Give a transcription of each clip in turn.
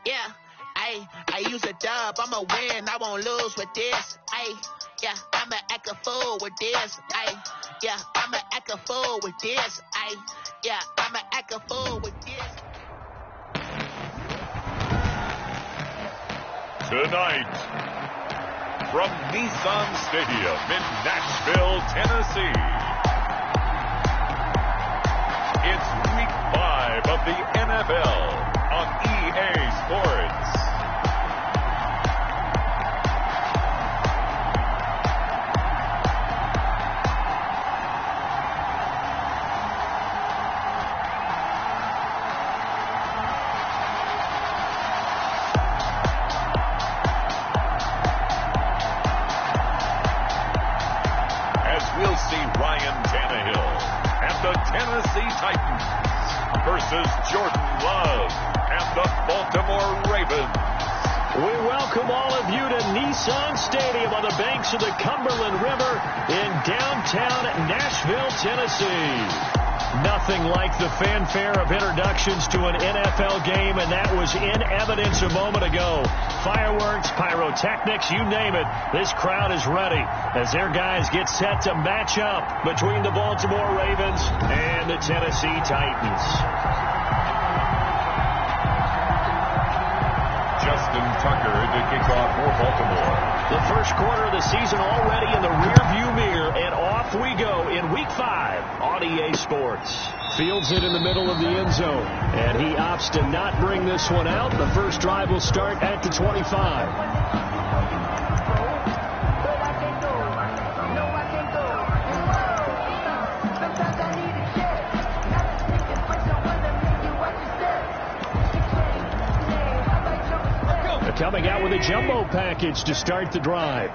Yeah, I use a dub. I'ma win. I won't lose with this. Yeah, I'ma act a fool with this. Yeah, I'ma act a fool with this. Yeah, I'ma act a fool with this. Tonight, from Nissan Stadium in Nashville, Tennessee, it's Week 5 of the NFL on EA Sports. We'll see Ryan Tannehill and the Tennessee Titans versus Jordan Love and the Baltimore Ravens. We welcome all of you to Nissan Stadium on the banks of the Cumberland River in downtown Nashville, Tennessee. Nothing like the fanfare of introductions to an NFL game, and that was in evidence a moment ago. Fireworks, pyrotechnics, you name it. This crowd is ready as their guys get set to match up between the Baltimore Ravens and the Tennessee Titans. Justin Tucker to kick off for Baltimore. The first quarter of the season already in the rearview mirror, and off we go in Week 5 on EA Sports. Fields it in the middle of the end zone, and he opts to not bring this one out. The first drive will start at the 25. Coming out with a jumbo package to start the drive.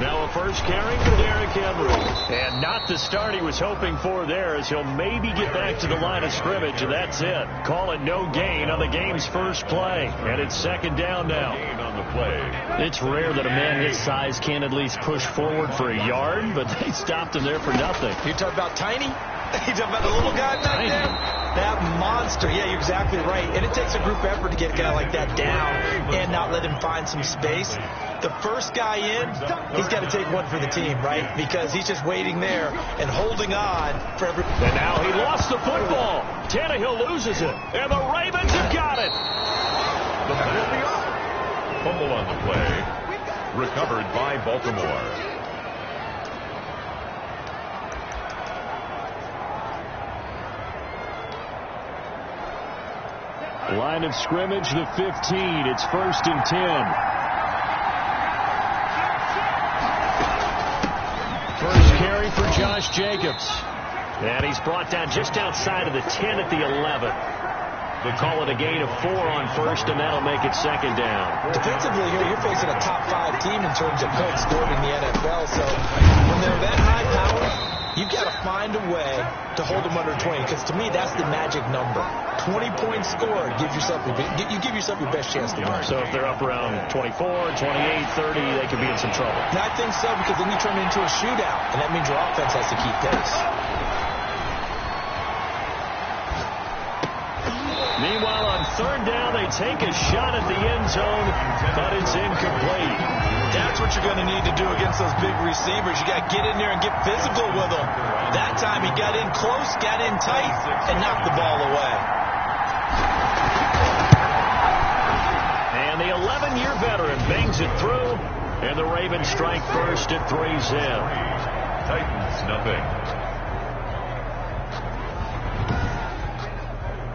Now a first carry for Derrick Henry. And not the start he was hoping for there, as he'll maybe get back to the line of scrimmage, and that's it. Call it no gain on the game's first play. And it's second down now. Gain on the play. It's rare that a man his size can't at least push forward for a yard, but they stopped him there for nothing. You talk about tiny? You talking about the little guy back there? That monster. Yeah, you're exactly right. And it takes a group effort to get a guy like that down and not let him find some space. The first guy in, he's got to take one for the team, right? Because he's just waiting there and holding on for every... And now he lost the football. Tannehill loses it. And the Ravens have got it. The fumble on the play. Recovered by Baltimore. Line of scrimmage, the 15. It's 1st and 10. First carry for Josh Jacobs. And he's brought down just outside of the 10 at the 11. They'll call it a gain of 4 on first, and that'll make it second down. Defensively here, you're facing a top 5 team in terms of points scored in the NFL. So when they're that high power, you've got to find a way to hold them under 20, because to me, that's the magic number. 20 points scored gives yourself you give yourself your best chance to win. So if they're up around 24, 28, 30, they could be in some trouble. And I think so, because then you turn it into a shootout, and that means your offense has to keep pace. Meanwhile, on third down, they take a shot at the end zone, but it's incomplete. That's what you're going to need to do against those big receivers. You got to get in there and get physical with them. That time he got in close, got in tight, and knocked the ball away. And the 11-year veteran bangs it through, and the Ravens strike first at 3-zip. Titans nothing.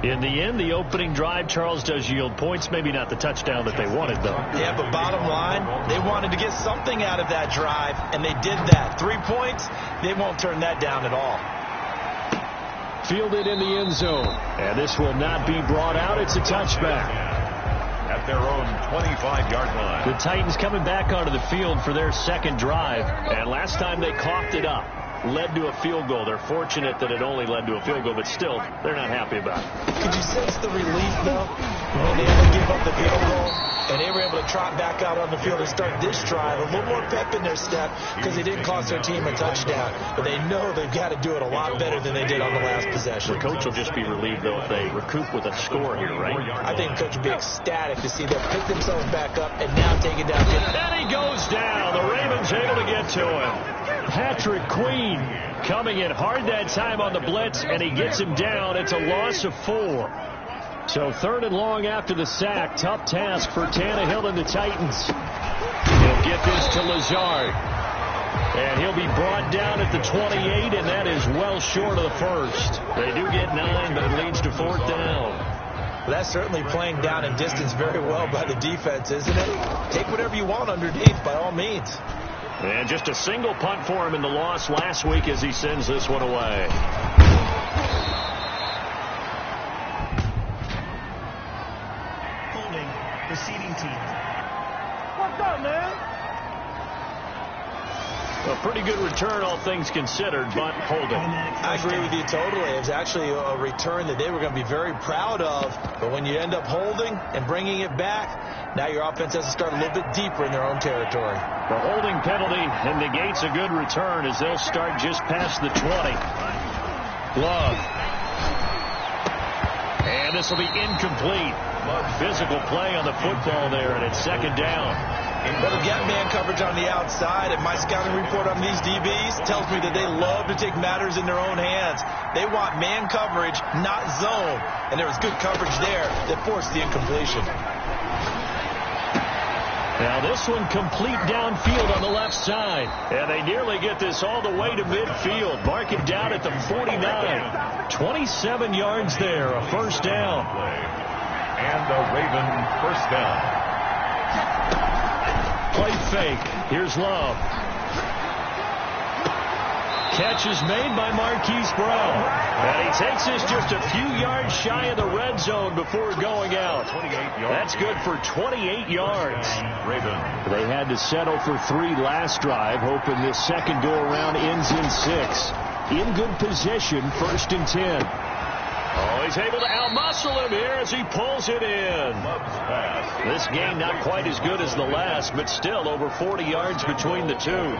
In the end, the opening drive, Charles, does yield points. Maybe not the touchdown that they wanted, though. Yeah, but bottom line, they wanted to get something out of that drive, and they did that. 3 points, they won't turn that down at all. Fielded in the end zone, and this will not be brought out. It's a touchback. At their own 25-yard line. The Titans coming back onto the field for their second drive, and last time they coughed it up. led to a field goal. They're fortunate that it only led to a field goal, but still, they're not happy about it. Could you sense the relief, though, when they had to give up the field goal, and they were able to trot back out on the field and start this drive, a little more pep in their step, because they didn't cost their team a touchdown. But they know they've got to do it a lot better than they did on the last possession. The coach will just be relieved, though, if they recoup with a score here, right? I think the coach will be ecstatic to see them pick themselves back up and now take it down. And he goes down. The Ravens able to get to him. Patrick Queen coming in hard that time on the blitz, and he gets him down. It's a loss of 4. So 3rd and long after the sack. Tough task for Tannehill and the Titans. He'll get this to Lazard. And he'll be brought down at the 28, and that is well short of the first. They do get 9, but it leads to 4th down. Well, that's certainly playing down in distance very well by the defense, isn't it? Take whatever you want underneath, by all means. And just a single punt for him in the loss last week as he sends this one away. Holding, receiving team. What's up, man? A pretty good return, all things considered, but holding. I agree with you totally. It was actually a return that they were going to be very proud of. But when you end up holding and bringing it back, now your offense has to start a little bit deeper in their own territory. The holding penalty and negates a good return as they'll start just past the 20. Love. And this will be incomplete. Physical play on the football there, and it's 2nd down. Well, they've got man coverage on the outside, and my scouting report on these DBs tells me that they love to take matters in their own hands. They want man coverage, not zone. And there was good coverage there that forced the incompletion. Now this one complete downfield on the left side. And they nearly get this all the way to midfield. Mark it down at the 49. 27 yards there, a 1st down. And a Raven 1st down. Play fake. Here's Love. Catch is made by Marquise Brown. And he takes this just a few yards shy of the red zone before going out. That's good for 28 yards. They had to settle for 3 last drive, hoping this second go-around ends in 6. In good position, 1st and 10. Oh, he's able to outmuscle him here as he pulls it in. This game not quite as good as the last, but still over 40 yards between the two.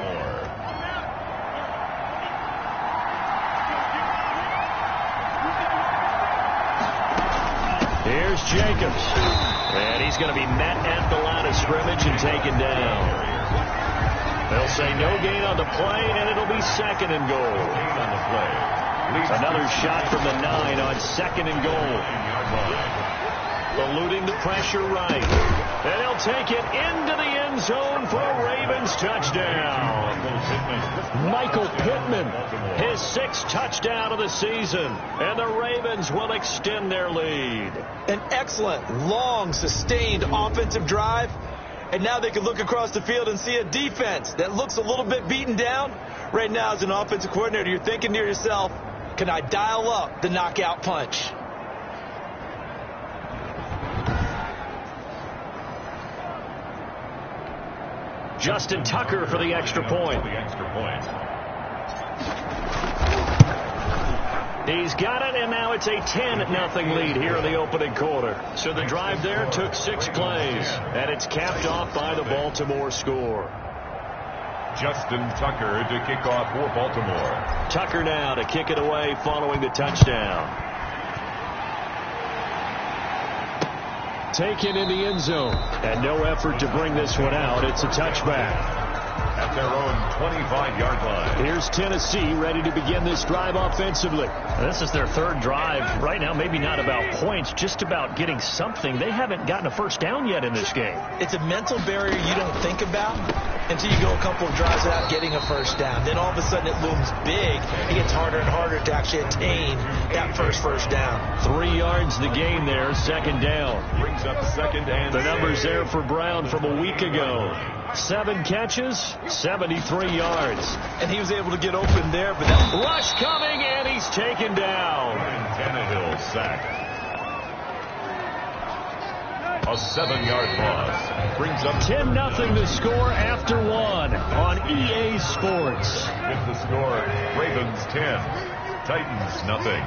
Here's Jacobs. And he's going to be met at the line of scrimmage and taken down. They'll say no gain on the play, and it'll be 2nd and goal. Another shot from the 9 on 2nd and goal. Eluding the pressure right. And he'll take it into the end zone for a Ravens touchdown. Michael Pittman, his 6th touchdown of the season. And the Ravens will extend their lead. An excellent, long, sustained offensive drive. And now they can look across the field and see a defense that looks a little bit beaten down. Right now, as an offensive coordinator, you're thinking to yourself, can I dial up the knockout punch? Justin Tucker for the extra point. He's got it, and now it's a 10-0 lead here in the opening quarter. So the drive there took 6 plays, and it's capped off by the Baltimore score. Justin Tucker to kick off for Baltimore. Tucker now to kick it away following the touchdown. Taken in the end zone. And no effort to bring this one out. It's a touchback. At their own 25-yard line. Here's Tennessee ready to begin this drive offensively. This is their 3rd drive. Right now, maybe not about points, just about getting something. They haven't gotten a 1st down yet in this game. It's a mental barrier you don't think about until you go a couple of drives without getting a 1st down. Then all of a sudden it looms big. It gets harder and harder to actually attain that first down. 3 yards the gain there, 2nd down. Brings up 2nd and the numbers there for Brown from a week ago. 7 catches, 73 yards. And he was able to get open there, but that rush coming, and he's taken down. Tannehill sacked. A 7-yard loss brings up 10-0 the score after one on EA Sports. With the score, Ravens 10, Titans nothing.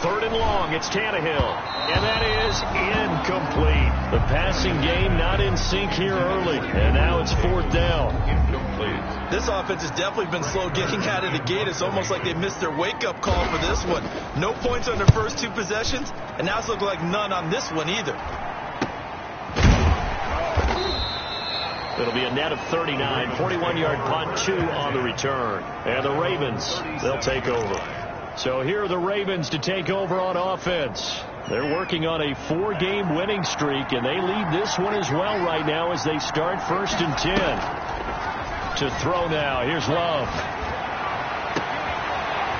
3rd and long, it's Tannehill. And that is incomplete. The passing game not in sync here early. And now it's 4th down. Incomplete. This offense has definitely been slow getting out of the gate. It's almost like they missed their wake-up call for this one. No points on their first 2 possessions, and now it's looking like none on this one either. It'll be a net of 39, 41-yard punt, 2 on the return. And the Ravens, they'll take over. So here are the Ravens to take over on offense. They're working on a 4-game winning streak, and they lead this one as well right now as they start 1st and 10. To throw now, here's Love.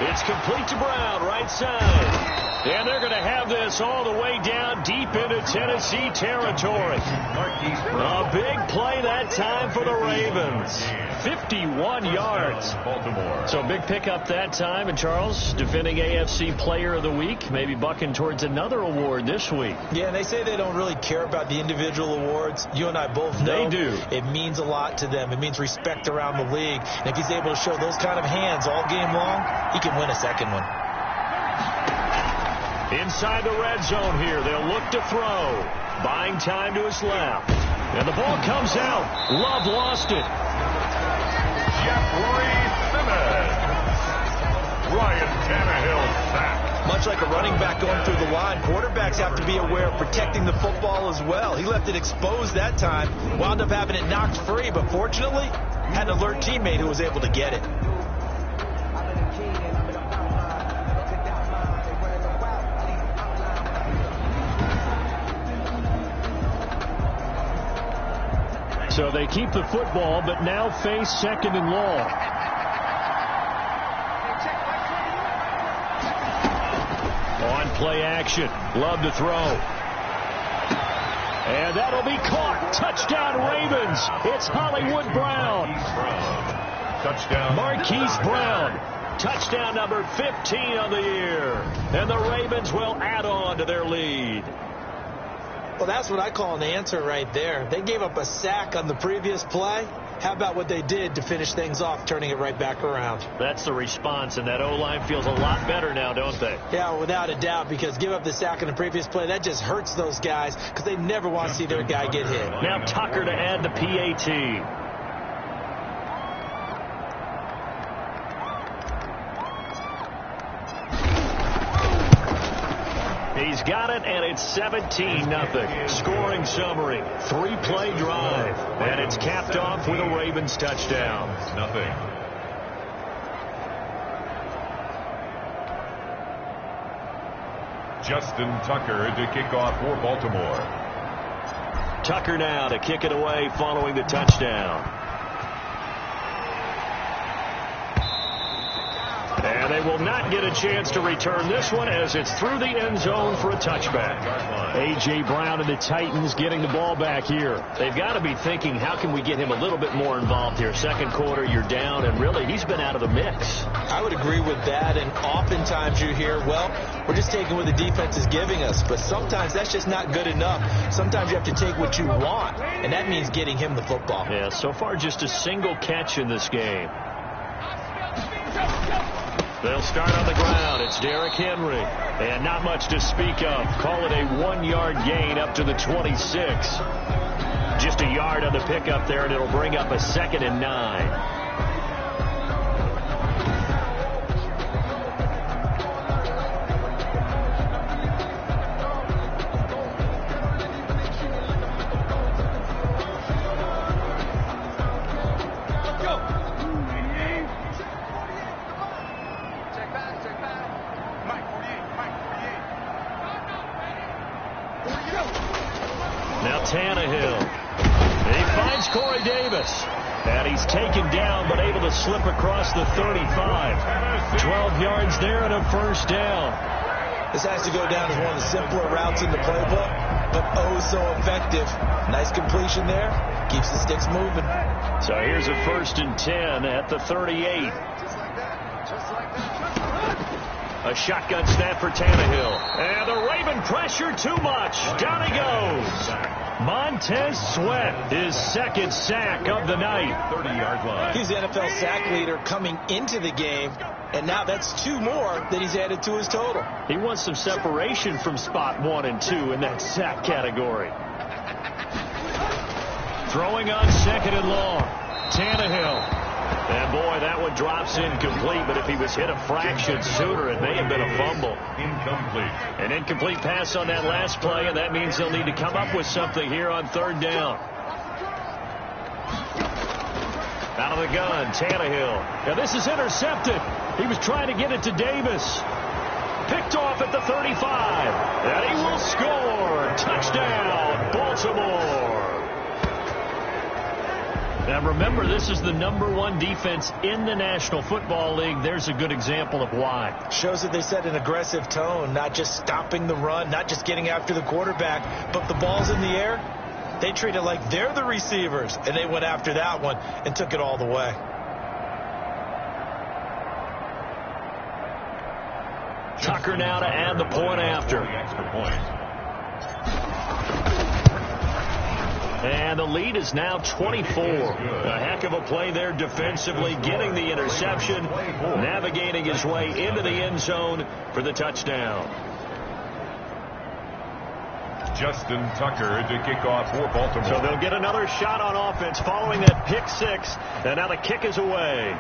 It's complete to Brown, right side. And they're going to have this all the way down deep into Tennessee territory. A big play that time for the Ravens. 51 yards. Baltimore. So big pickup that time. And Charles, defending AFC Player of the Week, maybe bucking towards another award this week. Yeah, and they say they don't really care about the individual awards. You and I both know they do. It means a lot to them. It means respect around the league. And if he's able to show those kind of hands all game long, he can win a second one. Inside the red zone here, they'll look to throw. Buying time to his left. And the ball comes out. Love lost it. Jeffrey Simmons. Ryan Tannehill sack. Much like a running back going through the line, quarterbacks have to be aware of protecting the football as well. He left it exposed that time, wound up having it knocked free, but fortunately, had an alert teammate who was able to get it. So they keep the football, but now face 2nd and long. On play action. Love to throw. And that'll be caught. Touchdown Ravens. It's Hollywood Brown. Touchdown. Marquise Brown. Touchdown number 15 on the year. And the Ravens will add on to their lead. Well, that's what I call an answer right there. They gave up a sack on the previous play. How about what they did to finish things off, turning it right back around? That's the response, and that O-line feels a lot better now, don't they? Yeah, without a doubt, because give up the sack on the previous play, that just hurts those guys because they never want to see their guy get hit. Now Tucker to add the PAT. He's got it, and it's 17-0. Scoring summary, 3-play drive, and it's capped off with a Ravens touchdown. Nothing. Justin Tucker to kick off for Baltimore. Tucker now to kick it away following the touchdown. And they will not get a chance to return this one as it's through the end zone for a touchback. A.J. Brown and the Titans getting the ball back here. They've got to be thinking, how can we get him a little bit more involved here? 2nd quarter, you're down, and really, he's been out of the mix. I would agree with that, and oftentimes you hear, well, we're just taking what the defense is giving us, but sometimes that's just not good enough. Sometimes you have to take what you want, and that means getting him the football. Yeah, so far just a single catch in this game. They'll start on the ground. It's Derrick Henry. And not much to speak of. Call it a 1-yard gain up to the 26. Just a yard on the pickup there, and it'll bring up a 2nd and 9. Now Tannehill. He finds Corey Davis. And he's taken down but able to slip across the 35. 12 yards there and a 1st down. This has to go down as one of the simpler routes in the playbook, but oh so effective. Nice completion there. Keeps the sticks moving. So here's a 1st and 10 at the 38. A shotgun snap for Tannehill. And the Raven pressure too much. Down he goes. Montez Sweat, his second sack of the night. 30-yard line. He's the NFL sack leader coming into the game, and now that's 2 more that he's added to his total. He wants some separation from spot 1 and 2 in that sack category. Throwing on 2nd and long. Tannehill. And boy, that one drops incomplete, but if he was hit a fraction sooner, it may have been a fumble. Incomplete. An incomplete pass on that last play, and that means they'll need to come up with something here on 3rd down. Out of the gun, Tannehill. Now this is intercepted. He was trying to get it to Davis. Picked off at the 35. And he will score. Touchdown, Baltimore. Now remember, this is the #1 defense in the National Football League. There's a good example of why. Shows that they set an aggressive tone, not just stopping the run, not just getting after the quarterback, but the ball's in the air. They treat it like they're the receivers, and they went after that one and took it all the way. Tucker now to add the point after. Extra point. And the lead is now 24. A heck of a play there defensively, getting the interception, navigating his way into the end zone for the touchdown. Justin Tucker to kick off for Baltimore. So they'll get another shot on offense following that pick 6. And now the kick is away.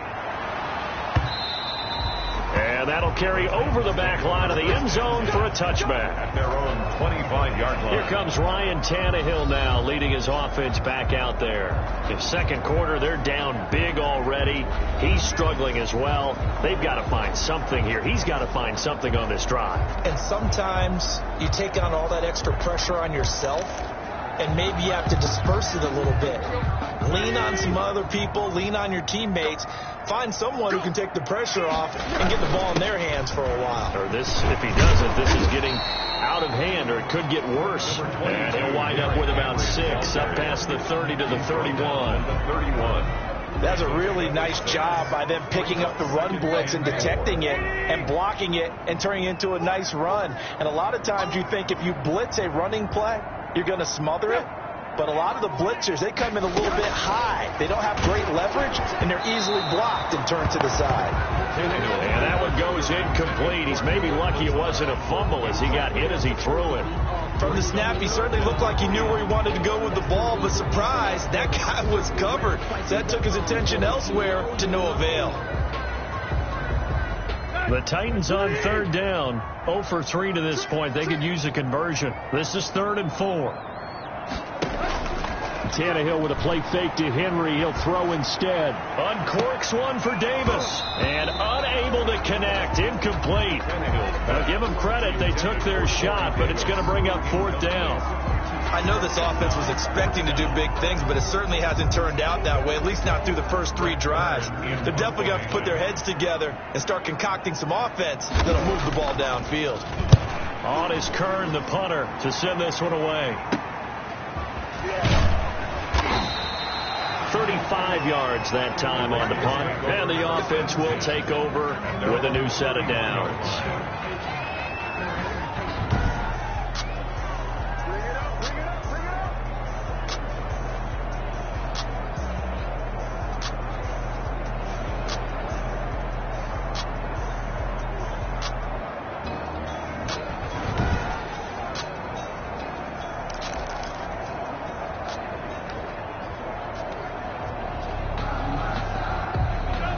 And that'll carry over the back line of the end zone for a touchback. At their own 25-yard line. Here comes Ryan Tannehill now, leading his offense back out there. In 2nd quarter, they're down big already. He's struggling as well. They've got to find something here. He's got to find something on this drive. And sometimes you take on all that extra pressure on yourself, and maybe you have to disperse it a little bit. Lean on some other people, lean on your teammates. Find someone who can take the pressure off and get the ball in their hands for a while. Or this, if he doesn't, this is getting out of hand, or it could get worse. And he'll wind up with about 6, up past the 30 to the 31. That's a really nice job by them picking up the run blitz and detecting it and blocking it and turning it into a nice run. And a lot of times you think if you blitz a running play, you're going to smother it. But a lot of the blitzers, they come in a little bit high. They don't have great leverage, and they're easily blocked and turned to the side. And that one goes incomplete. He's maybe lucky it wasn't a fumble as he got hit as he threw it. From the snap, he certainly looked like he knew where he wanted to go with the ball, but surprise, that guy was covered. So that took his attention elsewhere to no avail. The Titans on 3rd down, 0 for 3 to this point. They could use a conversion. This is 3rd and 4. Tannehill with a play fake to Henry. He'll throw instead. Uncorks one for Davis. And unable to connect. Incomplete. Now give them credit. They took their shot, but it's going to bring up 4th down. I know this offense was expecting to do big things, but it certainly hasn't turned out that way, at least not through the first 3 drives. They're definitely going to have to put their heads together and start concocting some offense that'll move the ball downfield. On is Kern, the punter, to send this one away. 35 yards that time on the punt, and the offense will take over with a new set of downs.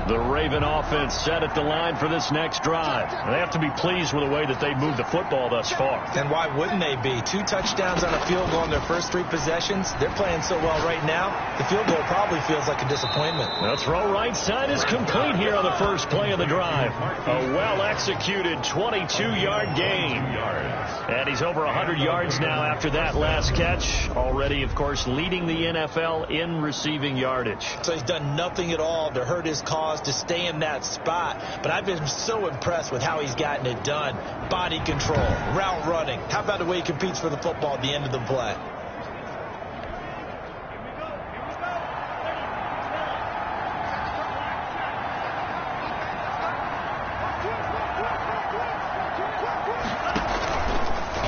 The Raven offense set at the line for this next drive. They have to be pleased with the way that they moved the football thus far. And why wouldn't they be? 2 touchdowns on a field goal in their first 3 possessions. They're playing so well right now, the field goal probably feels like a disappointment. The throw right side is complete here on the first play of the drive. A well-executed 22-yard gain. And he's over 100 yards now after that last catch. Already, of course, leading the NFL in receiving yardage. So he's done nothing at all to hurt his cause to stay in that spot. But I've been so impressed with how he's gotten it done. Body control, route running. How about the way he competes for the football at the end of the play?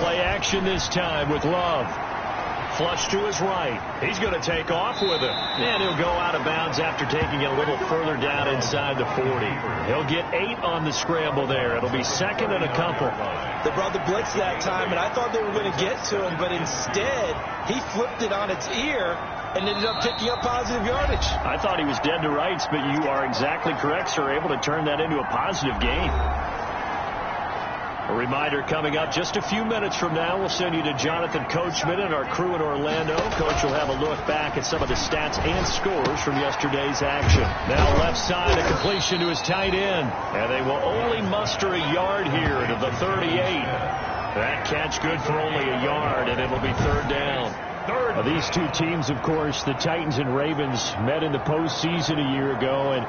Play action this time with Love. Flush to his right. He's going to take off with it. And he'll go out of bounds after taking it a little further down inside the 40. He'll get 8 on the scramble there. It'll be second and a couple. They brought the blitz that time, and I thought they were going to get to him, but instead he flipped it on its ear and ended up picking up positive yardage. I thought he was dead to rights, but you are exactly correct, sir. Able to turn that into a positive gain. A reminder coming up just a few minutes from now. We'll send you to Jonathan Coachman and our crew in Orlando. Coach will have a look back at some of the stats and scores from yesterday's action. Now left side, a completion to his tight end. And they will only muster a yard here to the 38. That catch good for only a yard, and it'll be third down. These two teams, of course, the Titans and Ravens, met in the postseason a year ago, and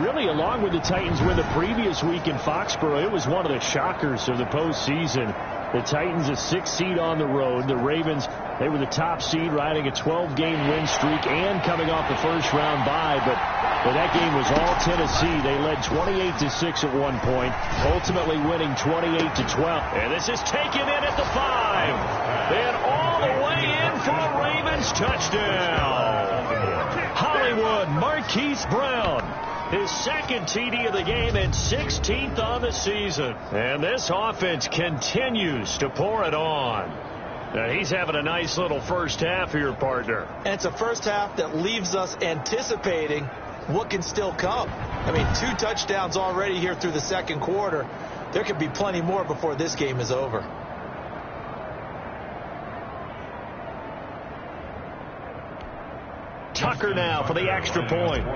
really, along with the Titans win the previous week in Foxborough, it was one of the shockers of the postseason. The Titans a 6th seed on the road. The Ravens, they were the top seed, riding a 12-game win streak and coming off the first-round bye. But that game was all Tennessee. They led 28-6 at one point, ultimately winning 28-12. And this is taken in at the 5. And all the way in for a Ravens touchdown. Hollywood Marquise Brown. His second TD of the game and 16th on the season. And this offense continues to pour it on. Now he's having a nice little first half here, partner. And it's a first half that leaves us anticipating what can still come. I mean, 2 touchdowns already here through the second quarter. There could be plenty more before this game is over. Tucker now for the extra point.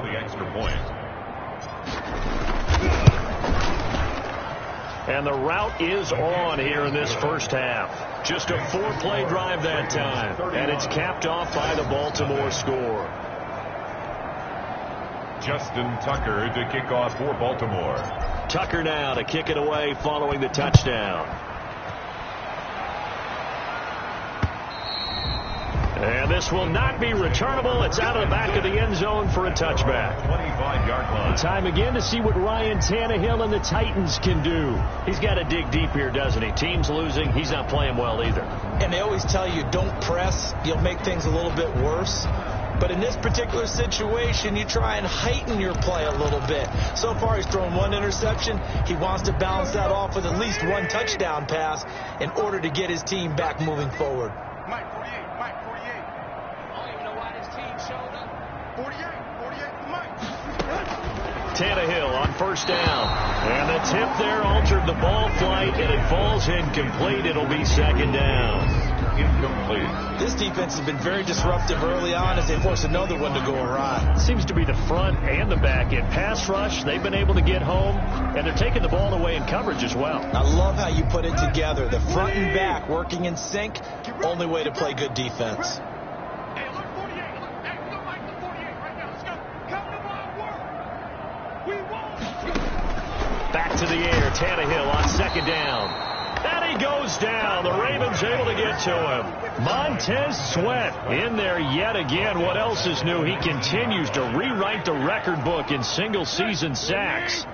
And the route is on here in this first half. Just a 4-play drive that time. And it's capped off by the Baltimore score. Justin Tucker to kick off for Baltimore. Tucker now to kick it away following the touchdown. And this will not be returnable. It's out of the back of the end zone for a touchback. 25-yard line. Time again to see what Ryan Tannehill and the Titans can do. He's got to dig deep here, doesn't he? Team's losing. He's not playing well either. And they always tell you, don't press. You'll make things a little bit worse. But in this particular situation, you try and heighten your play a little bit. So far, he's thrown 1 interception. He wants to balance that off with at least 1 touchdown pass in order to get his team back moving forward. Mike 48. I don't even know why this team showed up. 48 to Mike. Tannehill on first down. And the tip there altered the ball flight, and it falls incomplete. It'll be second down. Incomplete. This defense has been very disruptive early on as they force another one to go awry. Seems to be the front and the back end. Pass rush, they've been able to get home, and they're taking the ball away in coverage as well. I love how you put it together. The front and back working in sync, only way to play good defense. Hey, look, 48. Look, hey, we don't like the 48 right now. Let's go. Come to my work. We won. Back to the air. Tannehill on second down. And he goes down. The Ravens able to get to him. Montez Sweat in there yet again. What else is new? He continues to rewrite the record book in single-season sacks.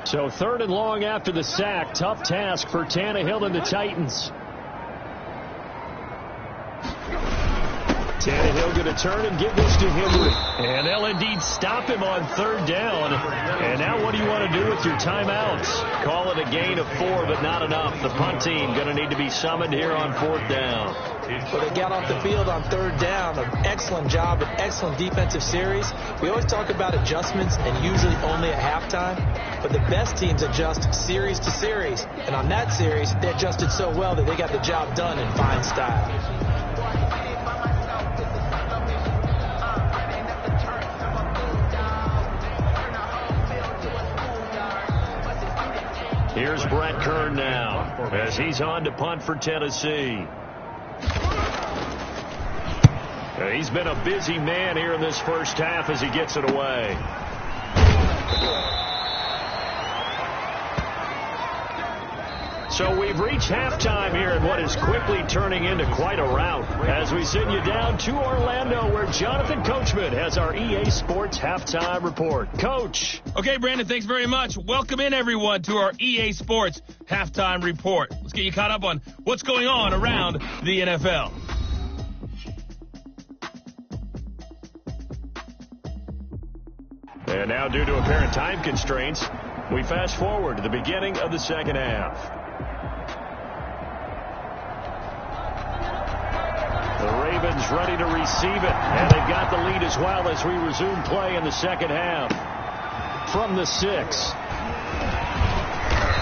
So 3rd and long after the sack. Tough task for Tannehill and the Titans. Tannehill going to turn and give this to Henry. And they'll indeed stop him on 3rd down. And now what do you want to do with your timeouts? Call it a gain of 4, but not enough. The punt team going to need to be summoned here on 4th down. Well, they got off the field on 3rd down. An excellent job, an excellent defensive series. We always talk about adjustments and usually only at halftime. But the best teams adjust series to series. And on that series, they adjusted so well that they got the job done in fine style. Here's Brett Kern now as he's on to punt for Tennessee. He's been a busy man here in this first half as he gets it away. So we've reached halftime here in what is quickly turning into quite a rout as we send you down to Orlando where Jonathan Coachman has our EA Sports Halftime Report. Coach. Okay, Brandon, thanks very much. Welcome in, everyone, to our EA Sports Halftime Report. Let's get you caught up on what's going on around the NFL. And now, due to apparent time constraints, we fast forward to the beginning of the second half. The Ravens ready to receive it, and they've got the lead as well as we resume play in the second half. From the 6.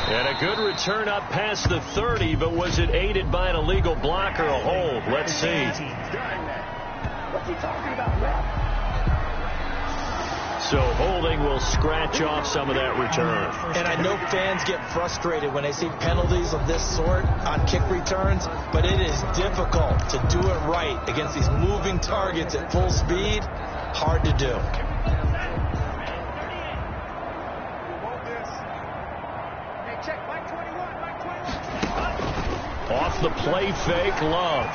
And a good return up past the 30, but was it aided by an illegal block or a hold? Let's see. What's he talking about, Ref? So holding will scratch off some of that return. And I know fans get frustrated when they see penalties of this sort on kick returns, but it is difficult to do it right against these moving targets at full speed. Hard to do. Off the play fake, Love.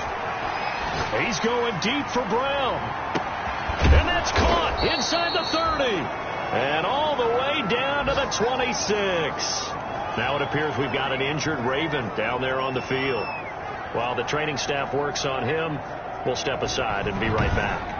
He's going deep for Brown. And that's caught inside the 30. And all the way down to the 26. Now it appears we've got an injured Raven down there on the field. While the training staff works on him, we'll step aside and be right back.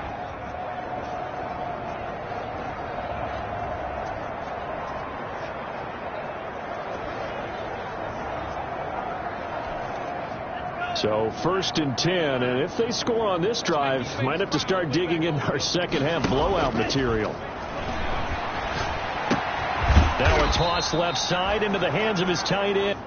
So 1st and 10, and if they score on this drive, might have to start digging in our second half blowout material. Now a toss left side into the hands of his tight end.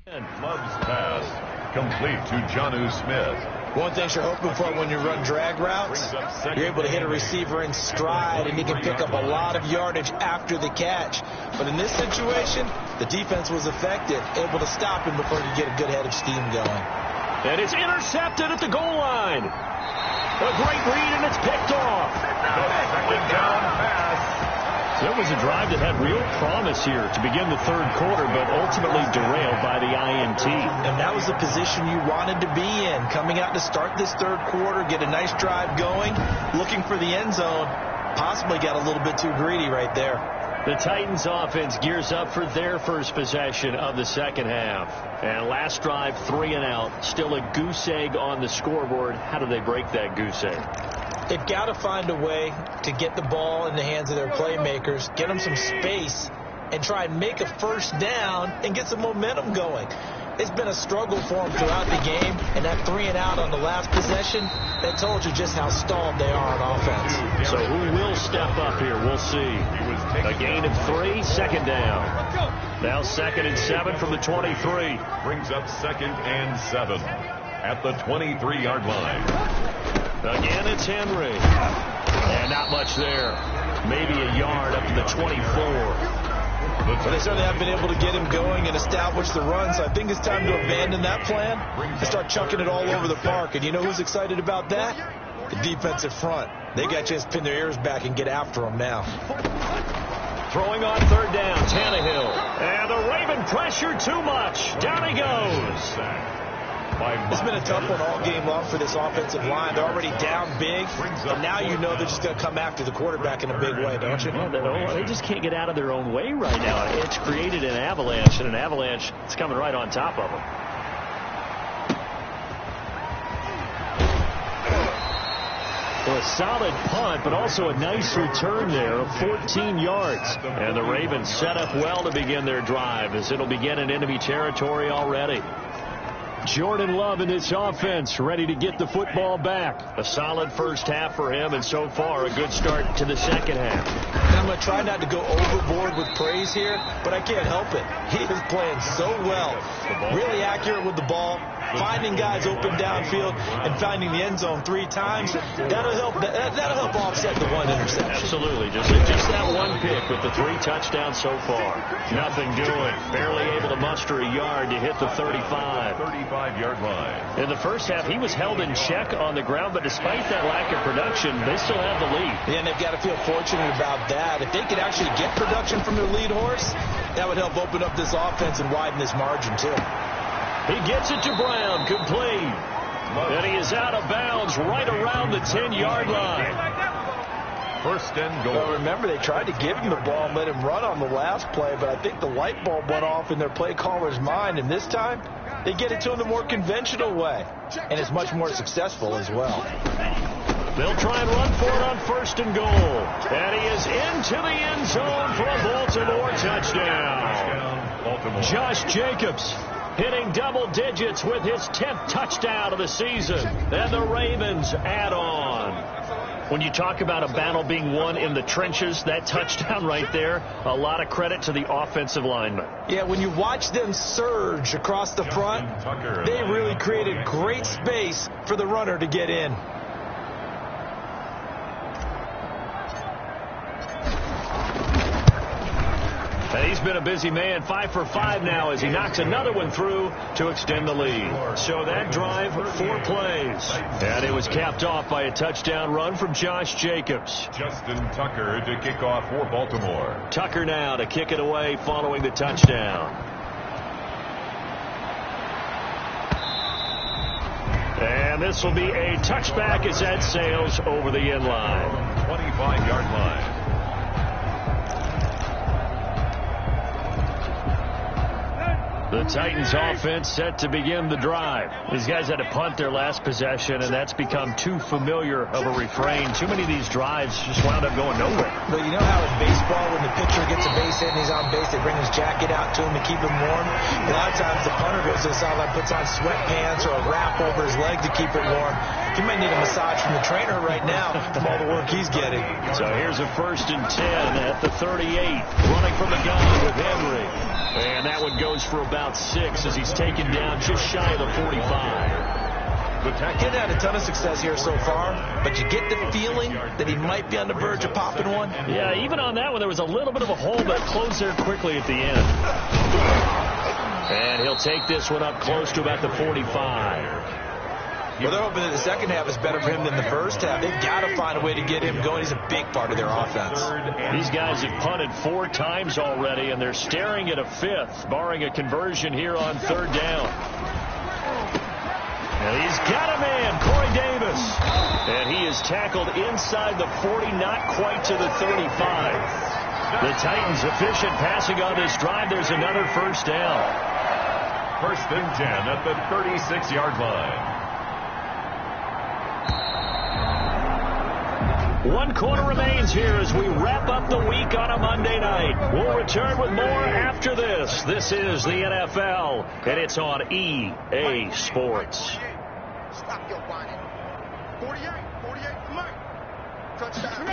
Love's pass, complete to Jonnu Smith. One thing you're hoping for when you run drag routes, you're able to hit a receiver in stride, and he can pick up a lot of yardage after the catch. But in this situation, the defense was effective, able to stop him before he could get a good head of steam going. And it's intercepted at the goal line. A great read, and it's picked off. Second down pass. There was a drive that had real promise here to begin the third quarter, but ultimately derailed by the INT. And that was the position you wanted to be in, coming out to start this third quarter, get a nice drive going, looking for the end zone. Possibly got a little bit too greedy right there. The Titans offense gears up for their first possession of the second half. And last drive, 3 and out. Still a goose egg on the scoreboard. How do they break that goose egg? They've got to find a way to get the ball in the hands of their playmakers, get them some space, and try and make a first down and get some momentum going. It's been a struggle for them throughout the game, and that 3 and out on the last possession, that told you just how stalled they are on offense. So who will step up here? We'll see. A gain of 3, second down. Now 2nd and 7 from the 23. Brings up 2nd and 7 at the 23-yard line. Again, it's Henry. And not much there. Maybe a yard up to the 24. But they certainly haven't been able to get him going and establish the run, so I think it's time to abandon that plan and start chucking it all over the park. And you know who's excited about that? The defensive front. They got a chance to pin their ears back and get after him now. Throwing on third down, Tannehill. And the Raven pressure too much. Down he goes. It's been a tough one all game long for this offensive line. They're already down big, and now you know they're just going to come after the quarterback in a big way, don't you? Well, they just can't get out of their own way right now. It's created an avalanche, and an avalanche is coming right on top of them. Well, a solid punt, but also a nice return there of 14 yards. And the Ravens set up well to begin their drive, as it'll begin in enemy territory already. Jordan Love in this offense, ready to get the football back. A solid first half for him, and so far a good start to the second half. And I'm going to try not to go overboard with praise here, but I can't help it. He is playing so well, really accurate with the ball, finding guys open downfield, and finding the end zone 3 times. That'll help offset the 1 interception. Absolutely. Just that one pick with the 3 touchdowns so far. Nothing doing. Barely able to muster a yard to hit the 35. 35-yard line. In the first half, he was held in check on the ground, but despite that lack of production, they still have the lead. Yeah, and they've got to feel fortunate about that. If they could actually get production from their lead horse, that would help open up this offense and widen this margin, too. He gets it to Brown, complete. And he is out of bounds right around the 10-yard line. First and goal. Well, remember, they tried to give him the ball and let him run on the last play, but I think the light bulb went off in their play caller's mind, and this time they get it to him the more conventional way, and it's much more successful as well. They'll try and run for it on first and goal. And he is into the end zone for a Baltimore touchdown. Baltimore. Josh Jacobs hitting double digits with his 10th touchdown of the season. And the Ravens add on. When you talk about a battle being won in the trenches, that touchdown right there, a lot of credit to the offensive linemen. Yeah, when you watch them surge across the front, they really created great space for the runner to get in. And he's been a busy man, 5 for 5 now as he knocks another one through to extend the lead. So that drive, 4 plays. And it was capped off by a touchdown run from Josh Jacobs. Justin Tucker to kick off for Baltimore. Tucker now to kick it away following the touchdown. And this will be a touchback as that sails over the end line. 25-yard line. The Titans offense set to begin the drive. These guys had to punt their last possession, and that's become too familiar of a refrain. Too many of these drives just wound up going nowhere. But you know how in baseball, when the pitcher gets a base hit and he's on base, they bring his jacket out to him to keep him warm? A lot of times the punter goes to the sideline, puts on sweatpants or a wrap over his leg to keep it warm. He might need a massage from the trainer right now from all the work he's getting. So here's a 1st and 10 at the 38. Running from the gun with Henry. And that one goes for about about 6 as he's taken down just shy of the 45. He's had a ton of success here so far, but you get the feeling that he might be on the verge of popping one. Yeah, even on that one, there was a little bit of a hole, but it closed there quickly at the end. And he'll take this one up close to about the 45. Well, they're hoping that the second half is better for him than the first half. They've got to find a way to get him going. He's a big part of their offense. These guys have punted 4 times already, and they're staring at a 5th, barring a conversion here on 3rd down. And he's got a man, Corey Davis. And he is tackled inside the 40, not quite to the 35. The Titans efficient passing on this drive. There's another first down. 1st and 10 at the 36-yard line. 1 quarter remains here as we wrap up the week on a Monday night. We'll return with more after this. This is the NFL, and it's on EA Sports. Stop your whining. 48 Mike. Touchdown.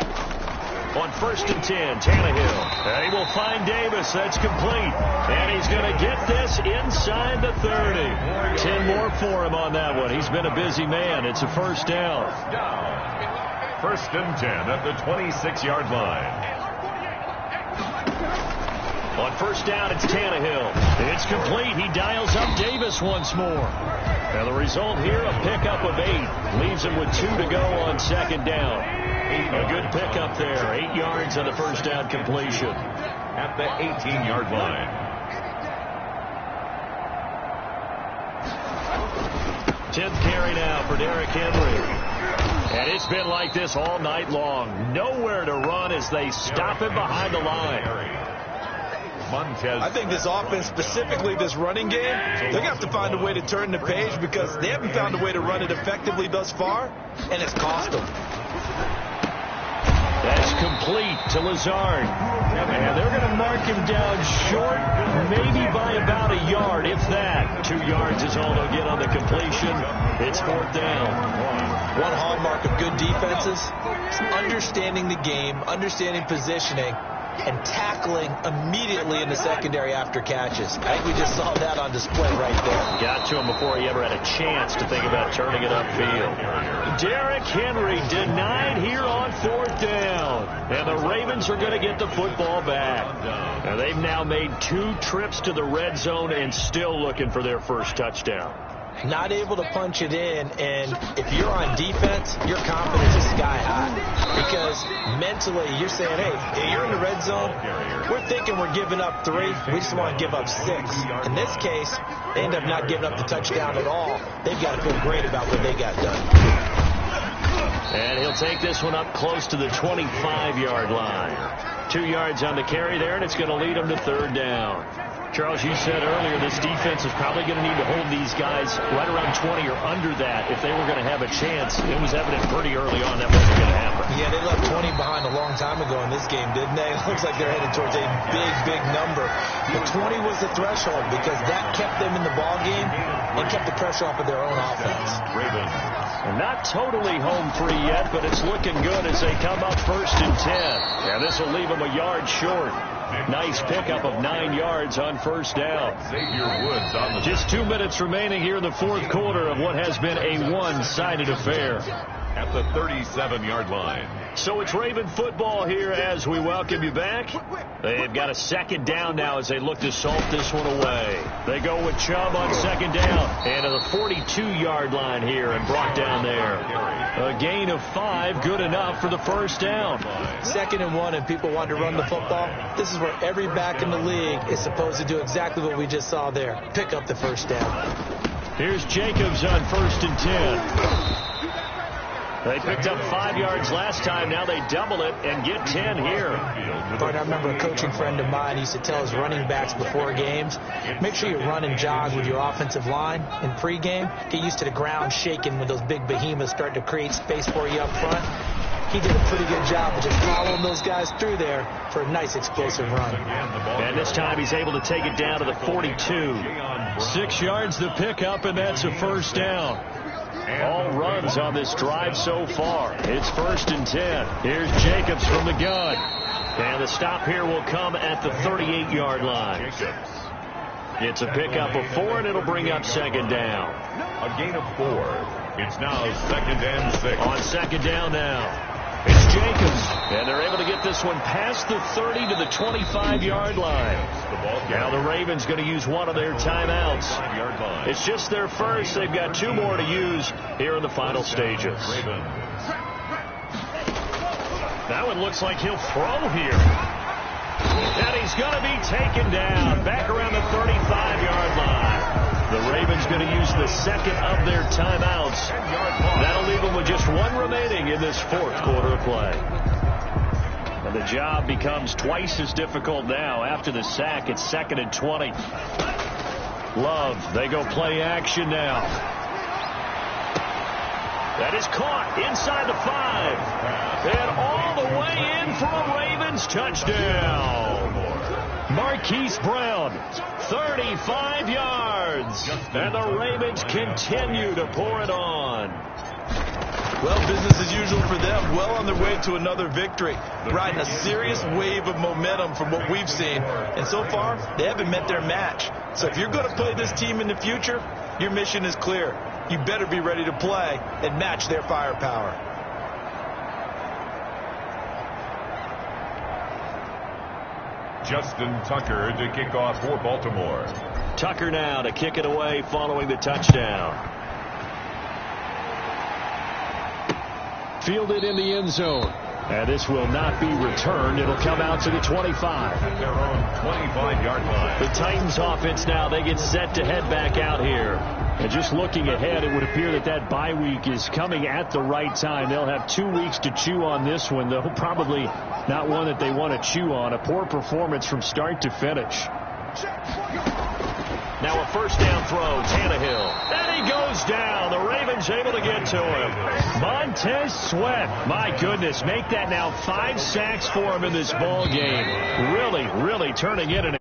On 1st and 10, Tannehill. And he will find Davis. That's complete. And he's going to get this inside the 30. 10 more for him on that one. He's been a busy man. It's a first down. 1st and 10 at the 26-yard line. On 1st down, it's Tannehill. It's complete. He dials up Davis once more. And the result here, a pickup of 8. Leaves him with 2 to go on 2nd down. A good pickup there. 8 yards on the first down completion. At the 18-yard line. 10th carry now for Derrick Henry. And it's been like this all night long. Nowhere to run as they stop him behind the line. I think this offense, specifically this running game, they're going to have to find a way to turn the page because they haven't found a way to run it effectively thus far, and it's cost them. That's complete to Lazard. And they're going to mark him down short, maybe by about a yard, if that. 2 yards is all they'll get on the completion. It's 4th down. One hallmark of good defenses is understanding the game, understanding positioning, and tackling immediately in the secondary after catches. I think we just saw that on display right there. Got to him before he ever had a chance to think about turning it upfield. Derrick Henry denied here on 4th down. And the Ravens are going to get the football back. Now they've now made 2 trips to the red zone and still looking for their first touchdown. Not able to punch it in, and if you're on defense, your confidence is sky high. Because mentally, you're saying, hey, you're in the red zone, we're thinking we're giving up 3, we just want to give up 6. In this case, they end up not giving up the touchdown at all. They've got to feel great about what they got done. And he'll take this one up close to the 25-yard line. 2 yards on the carry there, and it's going to lead him to 3rd down. Charles, you said earlier this defense is probably going to need to hold these guys right around 20 or under that if they were going to have a chance. It was evident pretty early on that wasn't going to happen. Yeah, they left 20 behind a long time ago in this game, didn't they? It looks like they're headed towards a big, big number. But 20 was the threshold because that kept them in the ball game and kept the pressure off of their own offense. And not totally home free yet, but it's looking good as they come up 1st and 10. Yeah, this will leave them a yard short. Nice pickup of 9 yards on 1st down. Just 2 minutes remaining here in the 4th quarter of what has been a one-sided affair. At the 37-yard line. So it's Raven football here as we welcome you back. They've got a 2nd down now as they look to salt this one away. They go with Chubb on 2nd down. And to the 42-yard line here and brought down there. A gain of 5, good enough for the first down. 2nd and 1 and people want to run the football. This is where every back in the league is supposed to do exactly what we just saw there. Pick up the first down. Here's Jacobs on 1st and 10. They picked up 5 yards last time. Now they double it and get 10 here. But I remember a coaching friend of mine used to tell his running backs before games, make sure you run and jog with your offensive line in pregame. Get used to the ground shaking when those big behemoths start to create space for you up front. He did a pretty good job of just following those guys through there for a nice explosive run. And this time he's able to take it down to the 42. 6 yards the pickup, and that's a first down. All runs on this drive so far. It's 1st and 10. Here's Jacobs from the gun. And the stop here will come at the 38-yard line. It's a pickup of 4, and it'll bring up second down. A gain of 4. It's now 2nd and 6. On second down now. It's Jacobs, and they're able to get this one past the 30 to the 25-yard line. Now the Ravens going to use one of their timeouts. It's just their first. They've got 2 more to use here in the final stages. That one looks like he'll throw here. And he's going to be taken down back around the 35-yard line. The Ravens going to use the second of their timeouts. That'll leave them with just 1 remaining in this 4th quarter of play. And the job becomes twice as difficult now. After the sack, it's 2nd and 20. Love, they go play action now. That is caught inside the 5. And all the way in for a Ravens touchdown. Marquise Brown, 35 yards. And the Ravens continue to pour it on. Well, business as usual for them. Well on their way to another victory. Riding a serious wave of momentum from what we've seen. And so far, they haven't met their match. So if you're going to play this team in the future, your mission is clear. You better be ready to play and match their firepower. Justin Tucker to kick off for Baltimore. Tucker now to kick it away following the touchdown. Fielded in the end zone. And this will not be returned. It'll come out to the 25. At their own 25-yard line. The Titans offense now, they get set to head back out here. And just looking ahead, it would appear that that bye week is coming at the right time. They'll have 2 weeks to chew on this one, though probably not one that they want to chew on. A poor performance from start to finish. Now a first down throw, Tannehill. And he goes down. The Ravens able to get to him. Montez Sweat, my goodness, make that now 5 sacks for him in this ball game. Really, really turning it in.